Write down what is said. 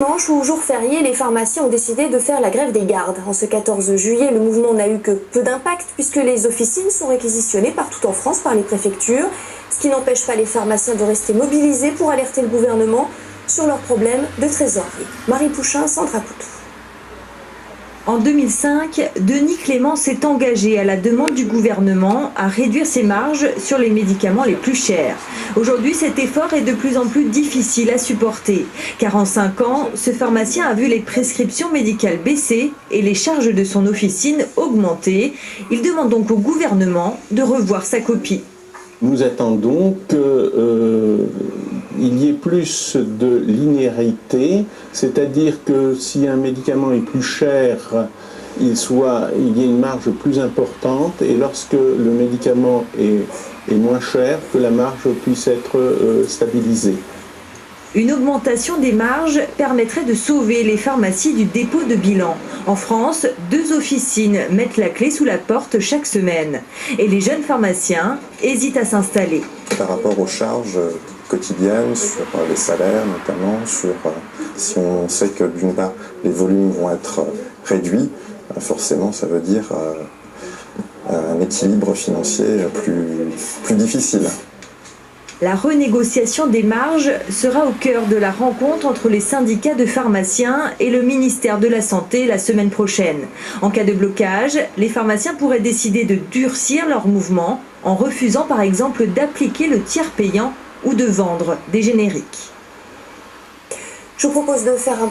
Dimanche ou jour férié, les pharmaciens ont décidé de faire la grève des gardes. En ce 14 juillet, le mouvement n'a eu que peu d'impact puisque les officines sont réquisitionnées partout en France par les préfectures, ce qui n'empêche pas les pharmaciens de rester mobilisés pour alerter le gouvernement sur leurs problèmes de trésorerie. Marie Pouchin, Sandra Poutou. En 2005, Denis Clément s'est engagé à la demande du gouvernement à réduire ses marges sur les médicaments les plus chers. Aujourd'hui, cet effort est de plus en plus difficile à supporter, car en 5 ans, ce pharmacien a vu les prescriptions médicales baisser et les charges de son officine augmenter. Il demande donc au gouvernement de revoir sa copie. Nous attendons qu'il y ait plus de linéarité, c'est-à-dire que si un médicament est plus cher, il y ait une marge plus importante, et lorsque le médicament est moins cher, que la marge puisse être stabilisée. Une augmentation des marges permettrait de sauver les pharmacies du dépôt de bilan. En France, 2 officines mettent la clé sous la porte chaque semaine. Et les jeunes pharmaciens hésitent à s'installer. Par rapport aux charges quotidiennes, sur les salaires notamment, si on sait que d'une part les volumes vont être réduits, forcément ça veut dire un équilibre financier plus difficile. La renégociation des marges sera au cœur de la rencontre entre les syndicats de pharmaciens et le ministère de la Santé la semaine prochaine. En cas de blocage, les pharmaciens pourraient décider de durcir leur mouvement en refusant par exemple d'appliquer le tiers payant ou de vendre des génériques. Je vous propose de faire un